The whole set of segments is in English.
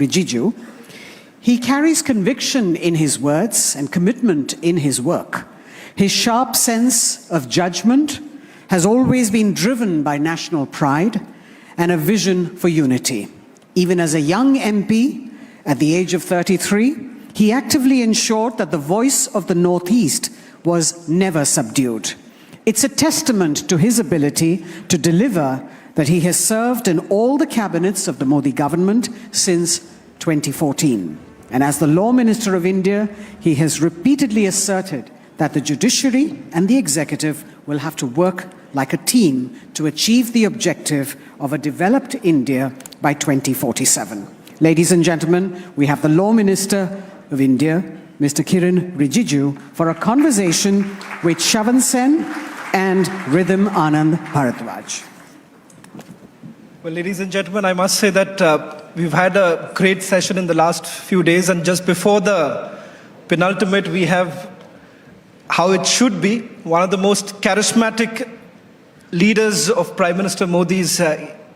Rijiju, he carries conviction in his words and commitment in his work. His sharp sense of judgment has always been driven by national pride and a vision for unity. Even as a young MP, at the age of 33, he actively ensured that the voice of the Northeast was never subdued. It's a testament to his ability to deliver that he has served in all the cabinets of the Modi government since 2014. And as the Law Minister of India, he has repeatedly asserted that the judiciary and the executive will have to work like a team to achieve the objective of a developed India by 2047. Ladies and gentlemen, we have the Law Minister of India, Mr. Kiren Rijiju, for a conversation with Shavan Sen and Rhythm Anand Bharadwaj. Well, ladies and gentlemen, I must say that we've had a great session in the last few days, and just before the penultimate, we have how it should be, one of the most charismatic leaders of Prime Minister Modi's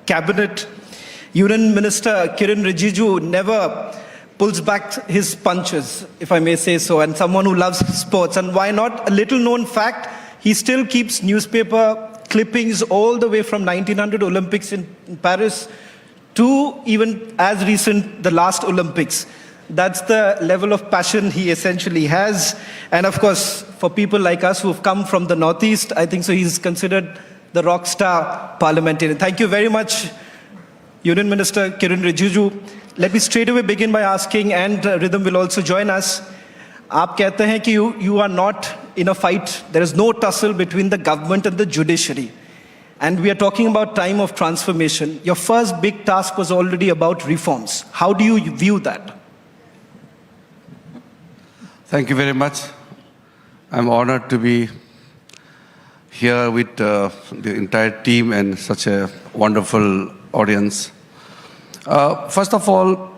cabinet. Union Minister Kiren Rijiju never pulls back his punches, if I may say so, and someone who loves sports. And why not? A little known fact, he still keeps newspaper clippings all the way from 1900 Olympics in Paris to even as recent the last Olympics. That's the level of passion he essentially has. And of course, for people like us who've come from the Northeast, I think so he's considered the rock star parliamentarian. Thank you very much, Union Minister Kiren Rijiju. Let me straight away begin by asking, and Rhythm will also join us. आप कहते हैं कि you are not in a fight. There is no tussle between the government and the judiciary. And we are talking about time of transformation. Your first big task was already about reforms. How do you view that? Thank you very much. I'm honored to be here with the entire team and such a wonderful audience. First of all,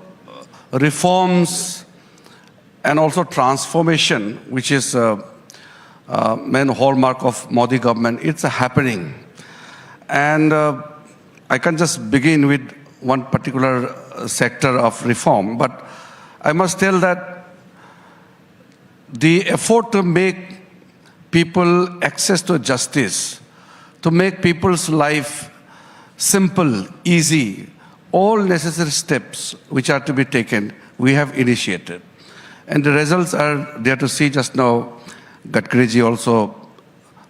reforms and also transformation, which is main hallmark of Modi government, it's happening. And I can just begin with one particular sector of reform, but I must tell that the effort to make people access to justice, to make people's life simple, easy, all necessary steps which are to be taken, we have initiated. And the results are there to see. Just now, Gadkariji also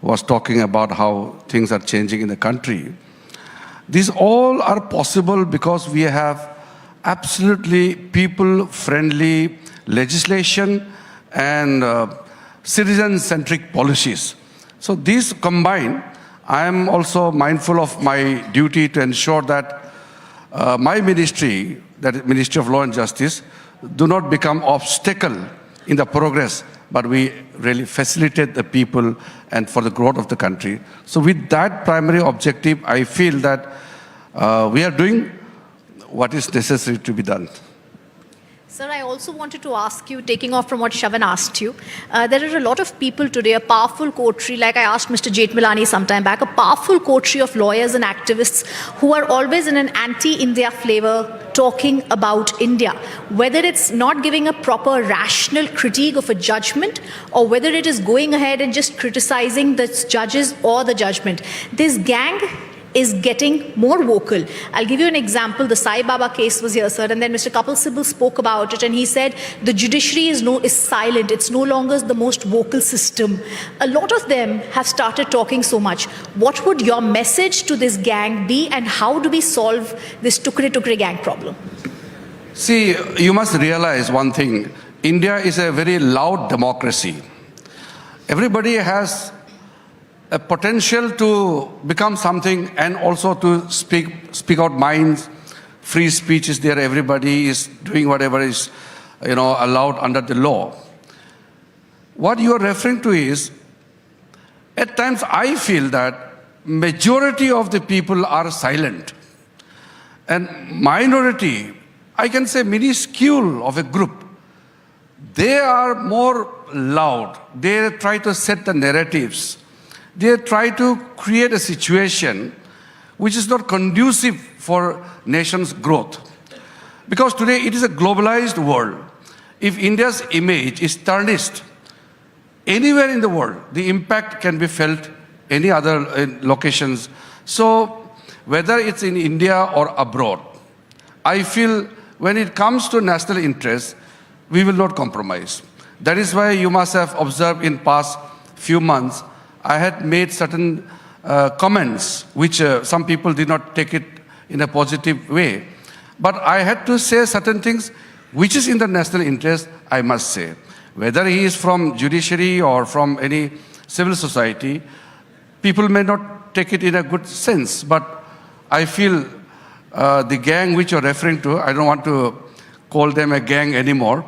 was talking about how things are changing in the country. These all are possible because we have absolutely people-friendly legislation and citizen-centric policies. So these combined, I am also mindful of my duty to ensure that my ministry, that is Ministry of Law and Justice, do not become obstacle in the progress, but we really facilitate the people and for the growth of the country. So with that primary objective, I feel that we are doing what is necessary to be done. Sir, I also wanted to ask you, taking off from what Shavan asked you, there are a lot of people today, a powerful coterie, like I asked Mr. Jethmalani some time back, a powerful coterie of lawyers and activists who are always in an anti-India flavor talking about India. Whether it's not giving a proper rational critique of a judgment or whether it is going ahead and just criticizing the judges or the judgment. This gang is getting more vocal. I'll give you an example. The Sai Baba case was here, sir, and then Mr. Kapil Sibal spoke about it, and he said the judiciary is silent. It's no longer the most vocal system. A lot of them have started talking so much. What would your message to this gang be, and how do we solve this tukre gang problem? See, you must realize one thing. India is a very loud democracy. Everybody has a potential to become something and also to speak out minds. Free speech is there. Everybody is doing whatever is, allowed under the law. What you are referring to is, at times I feel that majority of the people are silent, and minority, I can say minuscule of a group, they are more loud. They try to set the narratives. They try to create a situation which is not conducive for nation's growth. Because today it is a globalized world. If India's image is tarnished anywhere in the world, the impact can be felt any other locations. So whether it's in India or abroad, I feel when it comes to national interest, we will not compromise. That is why you must have observed in past few months, I had made certain comments which some people did not take it in a positive way. But I had to say certain things which is in the national interest, I must say. Whether he is from judiciary or from any civil society, people may not take it in a good sense. But I feel the gang which you're referring to, I don't want to call them a gang anymore.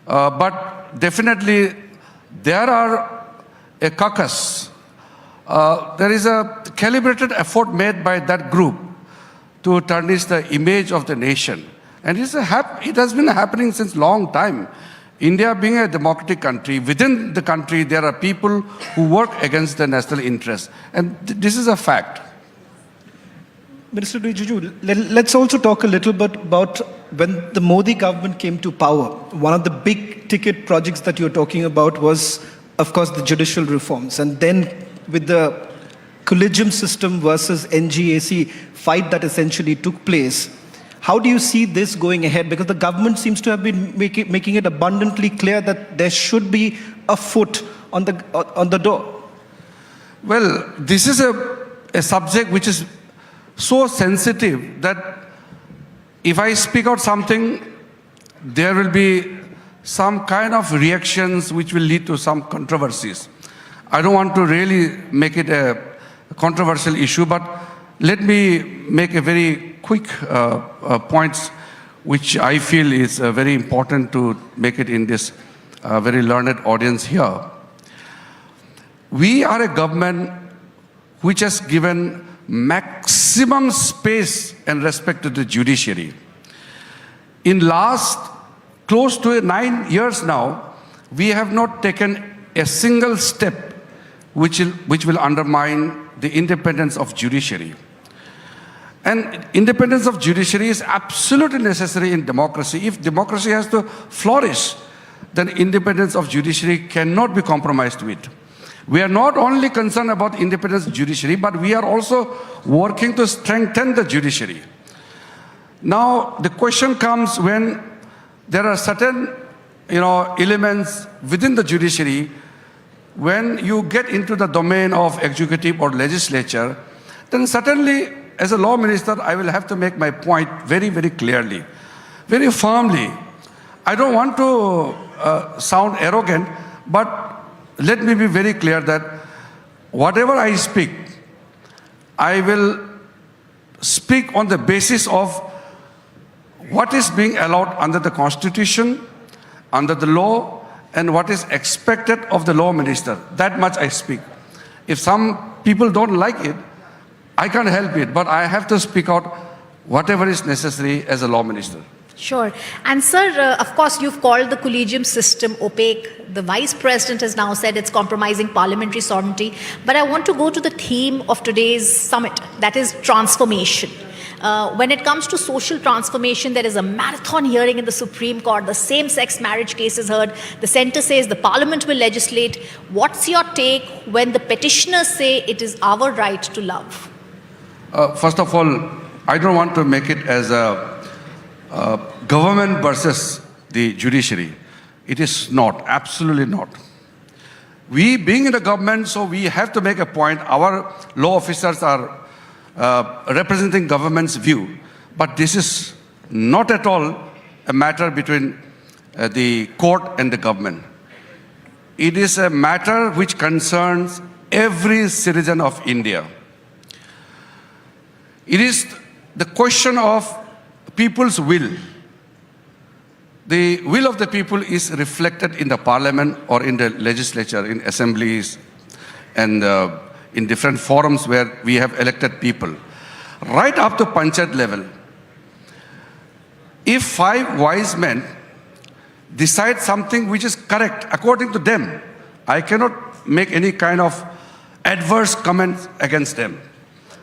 But definitely there are a caucus. There is a calibrated effort made by that group to tarnish the image of the nation. And it has been happening since long time. India being a democratic country, within the country there are people who work against the national interest. And this is a fact. Minister Rijiju, let's also talk a little bit about when the Modi government came to power. One of the big ticket projects that you're talking about was, of course, the judicial reforms. And then with the collegium system versus NGAC fight that essentially took place, how do you see this going ahead? Because the government seems to have been making it abundantly clear that there should be a foot on the door. Well, this is a subject which is so sensitive that if I speak out something, there will be some kind of reactions which will lead to some controversies. I don't want to really make it a controversial issue, but let me make a very quick points which I feel is very important to make it in this very learned audience here. We are a government which has given maximum space and respect to the judiciary. In last close to 9 years now, we have not taken a single step which will undermine the independence of judiciary. And independence of judiciary is absolutely necessary in democracy. If democracy has to flourish, then independence of judiciary cannot be compromised with. We are not only concerned about independence of judiciary, but we are also working to strengthen the judiciary. Now, the question comes when there are certain elements within the judiciary, when you get into the domain of executive or legislature, then certainly as a law minister, I will have to make my point very, very clearly, very firmly. I don't want to sound arrogant, but let me be very clear that whatever I speak, I will speak on the basis of what is being allowed under the Constitution, under the law, and what is expected of the law minister. That much I speak. If some people don't like it, I can't help it, but I have to speak out whatever is necessary as a law minister. Sure. And sir, of course, you've called the collegium system opaque. The Vice President has now said it's compromising parliamentary sovereignty. But I want to go to the theme of today's summit, that is transformation. When it comes to social transformation, there is a marathon hearing in the Supreme Court. The same-sex marriage case is heard. The centre says the parliament will legislate. What's your take when the petitioners say it is our right to love? First of all, I don't want to make it as a government versus the judiciary. It is not, absolutely not. We being in the government, so we have to make a point. Our law officers are representing government's view. But this is not at all a matter between the court and the government. It is a matter which concerns every citizen of India. It is the question of people's will. The will of the people is reflected in the parliament or in the legislature, in assemblies, and in different forums where we have elected people. Right up to Panchayat level, if 5 wise men decide something which is correct according to them, I cannot make any kind of adverse comments against them.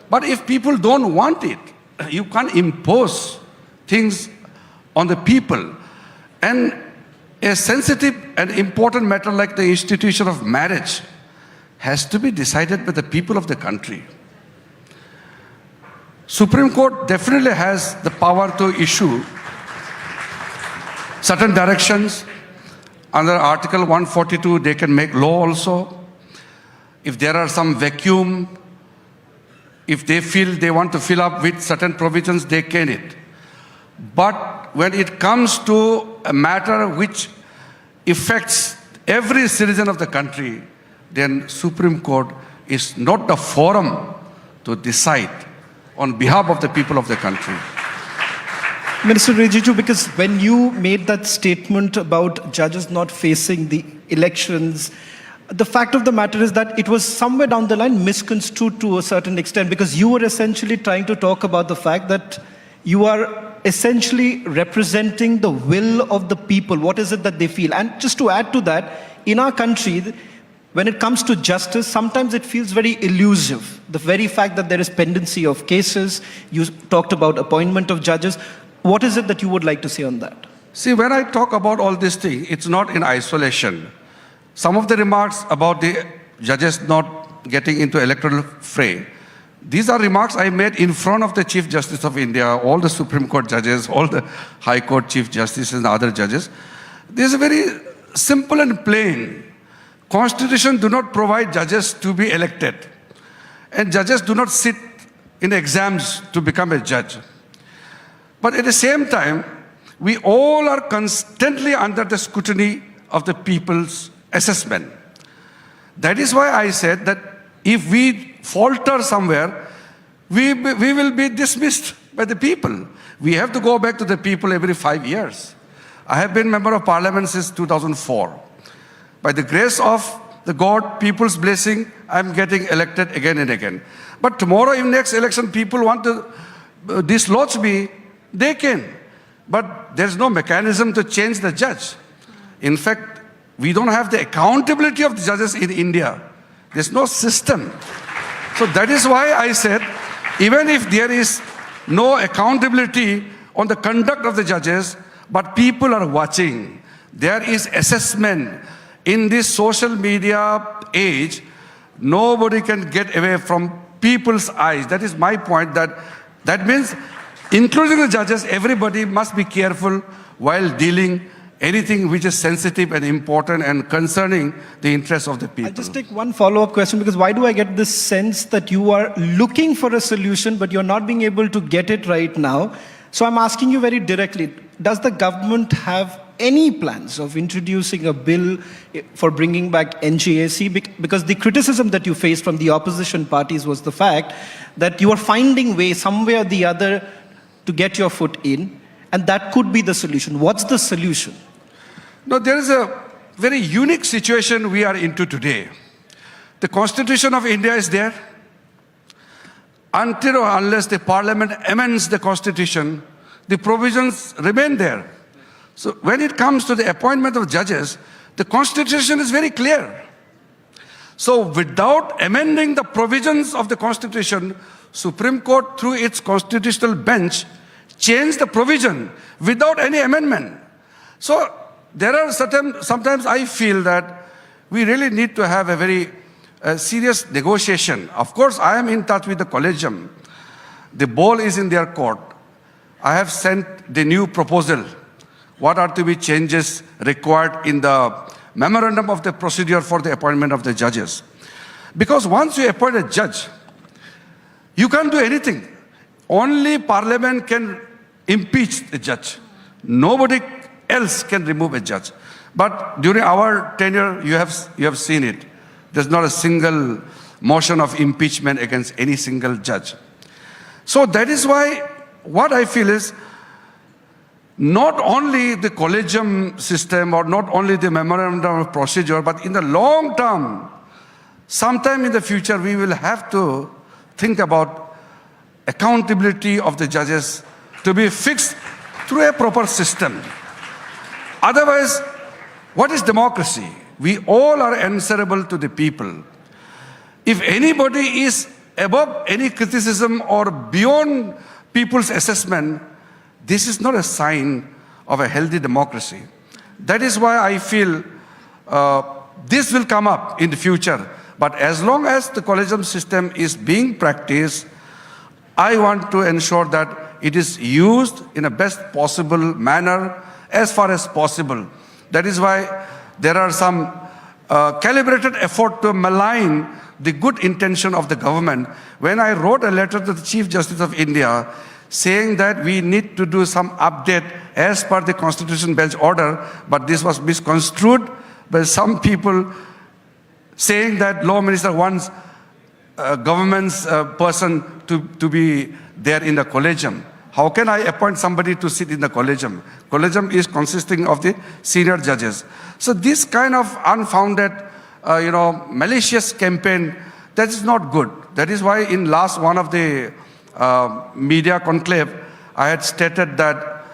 But if people don't want it, you can't impose things on the people. And a sensitive and important matter like the institution of marriage has to be decided by the people of the country. Supreme Court definitely has the power to issue certain directions. Under Article 142, they can make law also. If there are some vacuum, if they feel they want to fill up with certain provisions, they can it. But when it comes to a matter which affects every citizen of the country, then Supreme Court is not the forum to decide on behalf of the people of the country. Minister Rijiju, because when you made that statement about judges not facing the elections, the fact of the matter is that it was somewhere down the line misconstrued to a certain extent, because you were essentially trying to talk about the fact that you are essentially representing the will of the people. What is it that they feel? And just to add to that, in our country, when it comes to justice, sometimes it feels very elusive. The very fact that there is pendency of cases, you talked about appointment of judges. What is it that you would like to say on that? See, when I talk about all these things, it's not in isolation. Some of the remarks about the judges not getting into electoral fray, these are remarks I made in front of the Chief Justice of India, all the Supreme Court judges, all the High Court Chief Justices and other judges. This is very simple and plain. Constitution do not provide judges to be elected. And judges do not sit in exams to become a judge. But at the same time, we all are constantly under the scrutiny of the people's assessment. That is why I said that if we falter somewhere, we will be dismissed by the people. We have to go back to the people every 5 years. I have been member of parliament since 2004. By the grace of the God, people's blessing, I'm getting elected again and again. But tomorrow in next election, people want to dislodge me, they can. But there's no mechanism to change the judge. In fact, we don't have the accountability of the judges in India. There's no system. So that is why I said, even if there is no accountability on the conduct of the judges, but people are watching, there is assessment. In this social media age, nobody can get away from people's eyes. That is my point. That means, including the judges, everybody must be careful while dealing anything which is sensitive and important and concerning the interests of the people. I'll just take one follow-up question, because why do I get this sense that you are looking for a solution, but you're not being able to get it right now? So I'm asking you very directly, does the government have any plans of introducing a bill for bringing back NGAC? Because the criticism that you faced from the opposition parties was the fact that you are finding ways, some way or the other, to get your foot in, and that could be the solution. What's the solution? No, there is a very unique situation we are into today. The Constitution of India is there. Until or unless the Parliament amends the Constitution, the provisions remain there. So when it comes to the appointment of judges, the Constitution is very clear. So without amending the provisions of the Constitution, Supreme Court, through its constitutional bench, changed the provision without any amendment. So there are sometimes I feel that we really need to have a very serious negotiation. Of course, I am in touch with the Collegium. The ball is in their court. I have sent the new proposal. What are to be changes required in the memorandum of the procedure for the appointment of the judges? Because once you appoint a judge, you can't do anything. Only Parliament can impeach the judge. Nobody else can remove a judge. But during our tenure, you have seen it. There's not a single motion of impeachment against any single judge. So that is why what I feel is not only the collegium system or not only the memorandum of procedure, but in the long term, sometime in the future, we will have to think about accountability of the judges to be fixed through a proper system. Otherwise, what is democracy? We all are answerable to the people. If anybody is above any criticism or beyond people's assessment, this is not a sign of a healthy democracy. That is why I feel this will come up in the future. But as long as the collegium system is being practiced, I want to ensure that it is used in a best possible manner as far as possible. That is why there are some calibrated effort to malign the good intention of the government. When I wrote a letter to the Chief Justice of India saying that we need to do some update as per the Constitution Bench order, but this was misconstrued by some people saying that Law Minister wants a government's person to be there in the collegium. How can I appoint somebody to sit in the collegium? Collegium is consisting of the senior judges. So this kind of unfounded, malicious campaign, that is not good. That is why in last one of the media conclave, I had stated that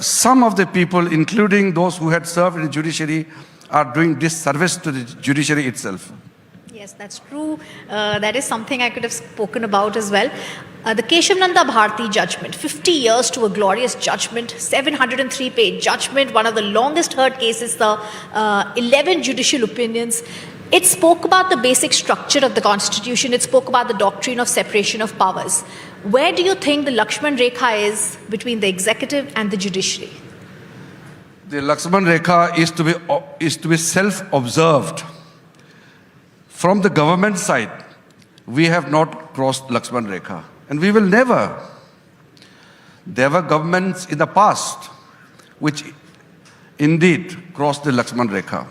some of the people, including those who had served in the judiciary, are doing disservice to the judiciary itself. Yes, that's true. That is something I could have spoken about as well. The Keshavananda Bharati judgment, 50 years to a glorious judgment, 703-page judgment, one of the longest heard cases, the 11 judicial opinions. It spoke about the basic structure of the Constitution. It spoke about the doctrine of separation of powers. Where do you think the Lakshman Rekha is between the executive and the judiciary? The Lakshman Rekha is to be self-observed. From the government side, we have not crossed Lakshman Rekha, and we will never. There were governments in the past which indeed crossed the Lakshman Rekha.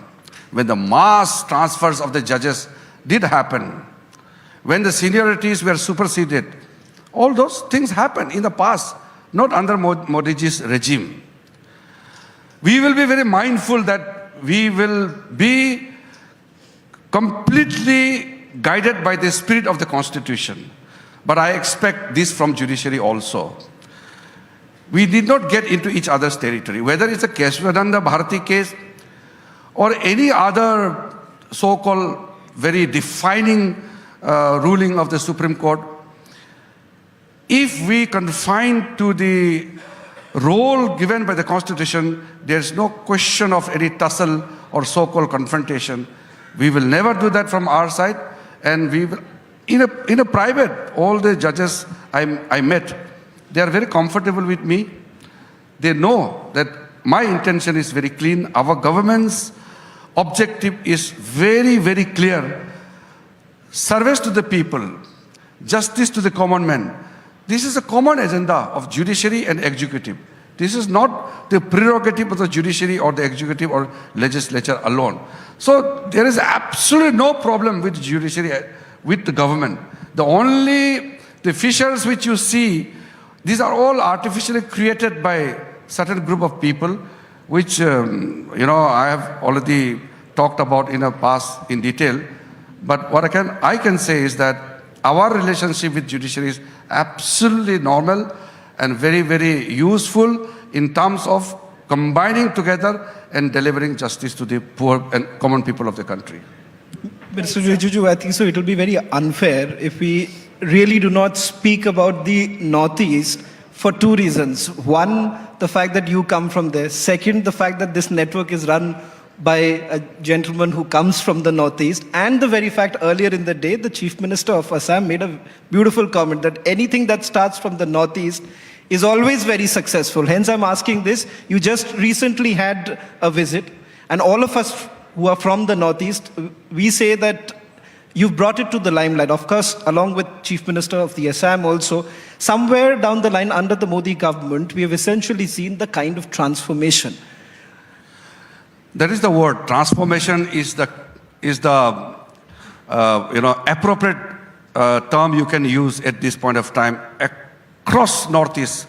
When the mass transfers of the judges did happen, when the seniorities were superseded, all those things happened in the past, not under Modiji's regime. We will be very mindful that we will be completely guided by the spirit of the Constitution. But I expect this from judiciary also. We did not get into each other's territory. Whether it's a Keshavananda Bharati case or any other so-called very defining ruling of the Supreme Court, if we confine to the role given by the Constitution, there's no question of any tussle or so-called confrontation. We will never do that from our side, and we will, in a private, all the judges I met, they are very comfortable with me. They know that my intention is very clean. Our government's objective is very, very clear. Service to the people, justice to the common man. This is a common agenda of judiciary and executive. This is not the prerogative of the judiciary or the executive or legislature alone. So there is absolutely no problem with the judiciary, with the government. The fissures which you see, these are all artificially created by certain group of people, which I have already talked about in the past in detail. But what I can say is that our relationship with judiciary is absolutely normal and very, very useful in terms of combining together and delivering justice to the poor and common people of the country. Mr. Rijiju, I think so it will be very unfair if we really do not speak about the Northeast for two reasons. One, the fact that you come from there. Second, the fact that this network is run by a gentleman who comes from the Northeast, and the very fact earlier in the day, the Chief Minister of Assam made a beautiful comment that anything that starts from the Northeast is always very successful. Hence, I'm asking this. You just recently had a visit, and all of us who are from the Northeast, we say that you've brought it to the limelight. Of course, along with Chief Minister of the Assam also, somewhere down the line under the Modi government, we have essentially seen the kind of transformation. That is the word. Transformation is the appropriate term you can use at this point of time across Northeast.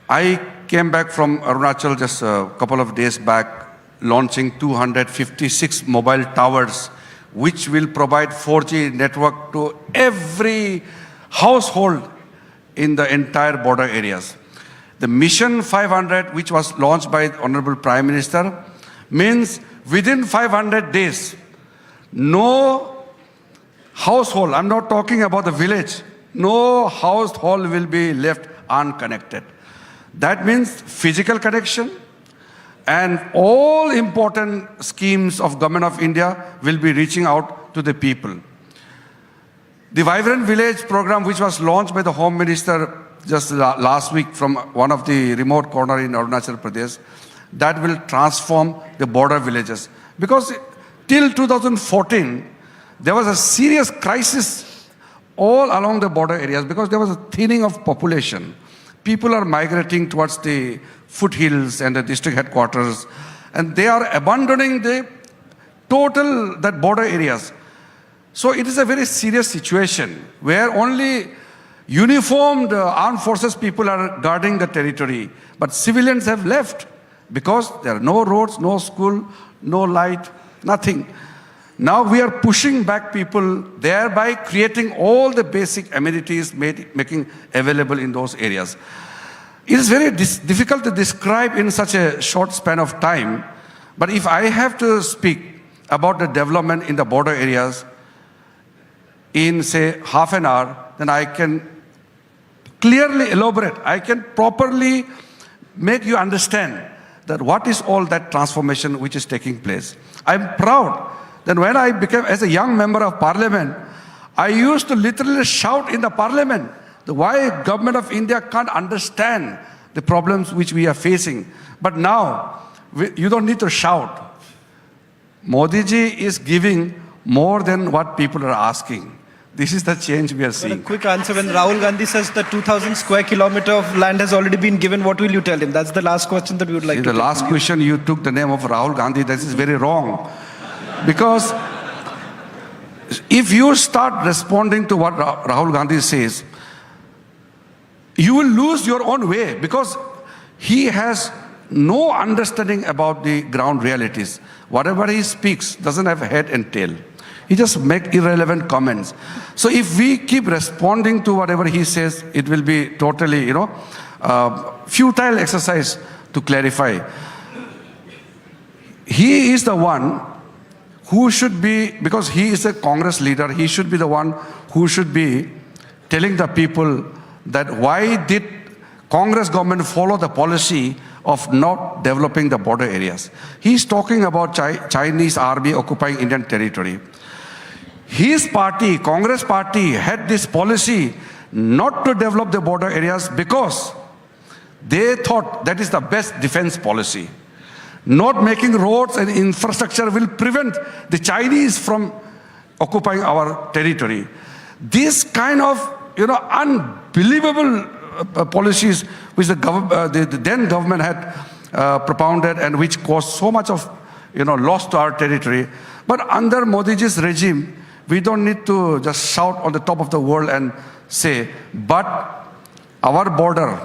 I came back from Arunachal just a couple of days back, launching 256 mobile towers, which will provide 4G network to every household in the entire border areas. The Mission 500, which was launched by the Honorable Prime Minister, means within 500 days, no household, I'm not talking about the village, no household will be left unconnected. That means physical connection, and all important schemes of Government of India will be reaching out to the people. The Vibrant Village program, which was launched by the Home Minister just last week from one of the remote corner in Arunachal Pradesh, that will transform the border villages. Because till 2014, there was a serious crisis all along the border areas because there was a thinning of population. People are migrating towards the foothills and the district headquarters, and they are abandoning the that border areas. So it is a very serious situation where only uniformed armed forces people are guarding the territory, but civilians have left because there are no roads, no school, no light, nothing. Now we are pushing back people, thereby creating all the basic amenities making available in those areas. It is very difficult to describe in such a short span of time, but if I have to speak about the development in the border areas in, say, half an hour, then I can clearly elaborate. I can properly make you understand that what is all that transformation which is taking place. I'm proud that when I became, as a young member of parliament, I used to literally shout in the parliament why Government of India can't understand the problems which we are facing. But now, you don't need to shout. Modi ji is giving more than what people are asking. This is the change we are seeing. Well, a quick answer. When Rahul Gandhi says that 2,000 square kilometer of land has already been given, what will you tell him? That's the last question that we would like to the last question, you took the name of Rahul Gandhi. This is very wrong. Because if you start responding to what Rahul Gandhi says, you will lose your own way because he has no understanding about the ground realities. Whatever he speaks doesn't have a head and tail. He just makes irrelevant comments. So if we keep responding to whatever he says, it will be totally, futile exercise to clarify. He is the one who should be, because he is a Congress leader, he should be the one who should be telling the people that why did Congress government follow the policy of not developing the border areas. He's talking about Chinese army occupying Indian territory. His party, Congress party, had this policy not to develop the border areas because they thought that is the best defense policy. Not making roads and infrastructure will prevent the Chinese from occupying our territory. This kind of, unbelievable policies which the then government had propounded and which caused so much of, loss to our territory. But under Modi ji's regime, we don't need to just shout on the top of the world and say, but our border,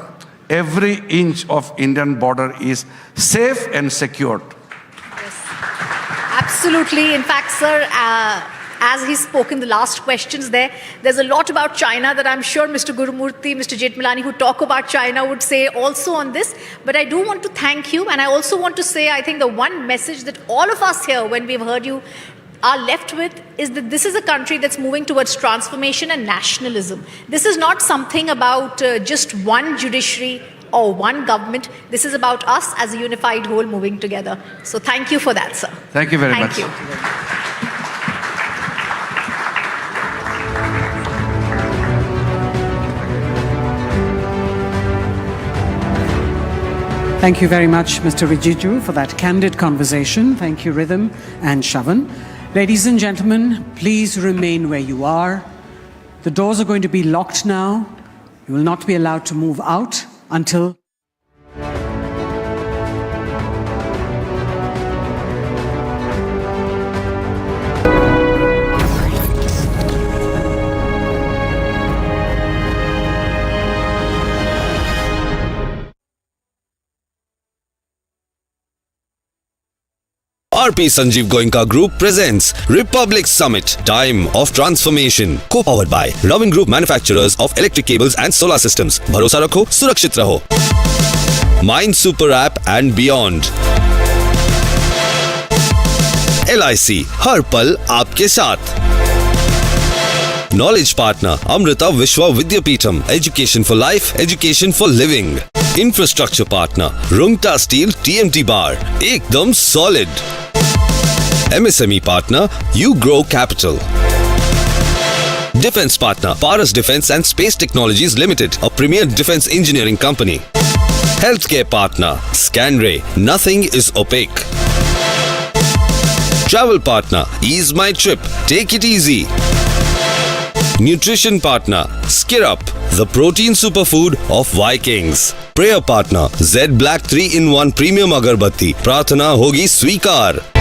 every inch of Indian border is safe and secured. Yes, absolutely. In fact, sir, as he spoke in the last questions there's a lot about China that I'm sure Mr. Gurumurthy, Mr. Jethmalani, who talk about China would say also on this. But I do want to thank you, and I also want to say, I think the one message that all of us here, when we've heard you, are left with is that this is a country that's moving towards transformation and nationalism. This is not something about just one judiciary or one government. This is about us as a unified whole moving together. So thank you for that, sir. Thank you very much. Thank you. Thank you very much, Mr. Rijiju, for that candid conversation. Thank you, Rhythm and Shavan. Ladies and gentlemen, please remain where you are. The doors are going to be locked now. You will not be allowed to move out until RP Sanjeev Goenka Group presents Republic Summit, Time of Transformation, co-powered by Robin Group, manufacturers of electric cables and solar systems. Bharosa rakho, surakshit raho. Mind Super App and beyond. LIC, हर पल आपके साथ. Knowledge Partner, Amrita Vishwa Vidyapeetham, Education for Life, Education for Living. Infrastructure partner Rungta Steel TMT Bar, ekdam solid. MSME partner You Grow Capital. Defense partner Paras Defense and Space Technologies Limited, a premier defense engineering company. Healthcare partner Scanray, nothing is opaque. Travel partner Ease My Trip, take it easy. Nutrition partner Skirrup, the protein superfood of Vikings. Prayer partner Z Black 3-in-1 Premium Agarbatti, Prathana Hogi Sweekar.